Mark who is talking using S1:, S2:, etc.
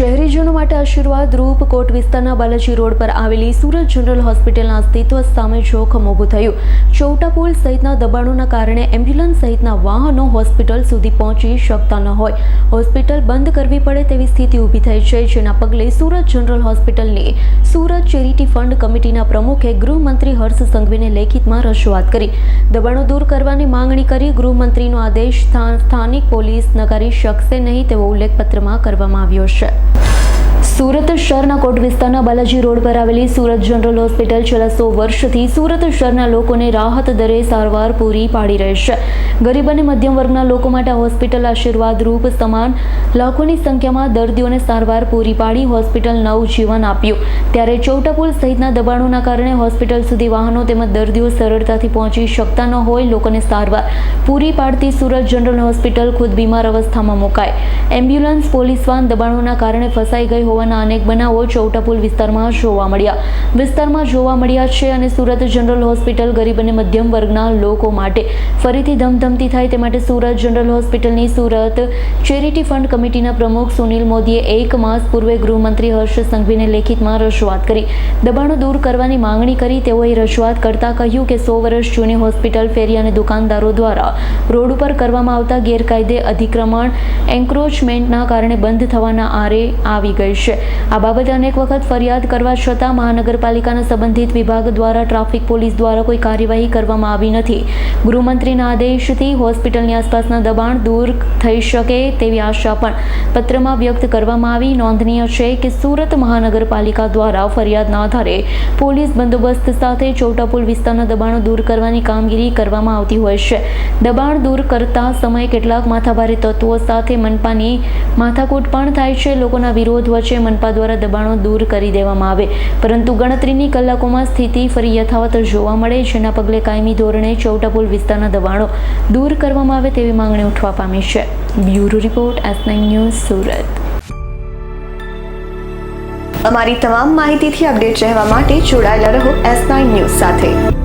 S1: શહેરીજનો માટે આશીર્વાદ રૂપ કોટ વિસ્તારના બાલાજી રોડ પર આવેલી સુરત જનરલ હોસ્પિટલના અસ્તિત્વ સામે જોખમ ઊભું થયું. ચૌટા પુલ સહિતના દબાણોના કારણે એમ્બ્યુલન્સ સહિતના વાહનો હોસ્પિટલ સુધી પહોંચી શકતા ન હોય. હોસ્પિટલ બંધ કરવી પડે તેવી સ્થિતિ ઊભી થઈ છે, જેના પગલે સુરત જનરલ હોસ્પિટલની સુરત ચેરિટી ફંડ કમિટીના પ્રમુખે ગૃહમંત્રી હર્ષ સંઘવીને લેખિતમાં રજૂઆત કરી. દબાણો દૂર કરવાની માંગણી કરી. ગૃહમંત્રીનો આદેશ સ્થાનિક પોલીસ નકારી શકશે નહીં તેવો ઉલ્લેખ પત્રમાં કરવામાં આવ્યો છે. સુરત શહેરના કોટ વિસ્તારના બાલાજી રોડ પર આવેલી સુરત જનરલ હોસ્પિટલ છેલ્લા 100 વર્ષથી સુરત શહેરના લોકોને રાહત દરે સારવાર પૂરી પાડી રહી છે. ગરીબ અને મધ્યમ વર્ગના લોકો માટે હોસ્પિટલ આશીર્વાદ રૂપ સમાન લાખોની સંખ્યામાં દર્દીઓને સારવાર પૂરી પાડી હોસ્પિટલ નવજીવન આપ્યું. ત્યારે ચૌટા પુલ સહિતના દબાણોના કારણે હોસ્પિટલ સુધી વાહનો તેમજ દર્દીઓ સરળતાથી પહોંચી શકતા ન હોય. લોકોને સારવાર પૂરી પાડતી સુરત જનરલ હોસ્પિટલ ખુદ બીમાર અવસ્થામાં મુકાઈ. એમ્બ્યુલન્સ પોલીસ વાન દબાણોના કારણે ફસાઈ ગઈ હોવાના અનેક બનાવો ચૌટા પુલ વિસ્તારમાં જોવા મળ્યા છે અને સુરત જનરલ હોસ્પિટલ ગરીબ અને મધ્યમ વર્ગના લોકો માટે ફરીથી ધમધમતી થાય તે માટે સુરત જનરલ હોસ્પિટલની સુરત ચેરિટી ફંડ કમિટીના પ્રમુખ સુનિલ મોદીએ 1 માસ પૂર્વે ગૃહમંત્રી હર્ષ સંઘવીને લેખિતમાં રજૂઆત કરી. દબાણો દૂર કરવાની માંગણી કરી. તેઓએ રજૂઆત કરતા કહ્યું કે 100 વર્ષ જૂની હોસ્પિટલ ફેરી અને દુકાનદારો દ્વારા રોડ ઉપર કરવામાં આવતા ગેરકાયદે અધિક્રમણ એન્ક્રોચમેન્ટના કારણે બંધ થવાના આરે આવી ગઈ છે. આ બાબતે અનેક વખત ફરિયાદ કરવા છતાં મહાનગરપાલિકાના સંબંધિત વિભાગ દ્વારા ટ્રાફિક પોલીસ દ્વારા કોઈ કાર્યવાહી કરવામાં આવી નથી. ગૃહમંત્રીના આદેશથી હોસ્પિટલની આસપાસના દબાણ દૂર થઈ શકે તેવી આશા પણ પત્રમાં વ્યક્ત કરવામાં આવી. નોંધનીય છે કે સુરત મહાનગરપાલિકા દ્વારા ફરિયાદના આધારે પોલીસ બંદોબસ્ત સાથે ચૌટા પુલ વિસ્તારના દબાણો દૂર કરવાની કામગીરી કરવામાં આવતી હોય છે. દબાણ દૂર કરતા સમયે કેટલાક માથાભારે તત્વો સાથે મનપાની માથાકૂટ પણ થાય છે. લોકોના વિરોધ વચ્ચે મનપા દ્વારા દબાણો દૂર કરી દેવામાં આવે, પરંતુ ગણતરીની કલાકોમાં સ્થિતિ ફરી યથાવત જોવા મળે, જેના પગલે કાયમી ધોરણે ચૌટા પુલ વિસ્તારના દબાણો દૂર કરવામાં આવે તેવી માંગણી ઉઠવા પામી છે. Bureau report S9 news Surat.
S2: અમારી તમામ માહિતીથી અપડેટ રહેવા માટે જોડાયેલા રહો S9 ન્યૂઝ સાથે.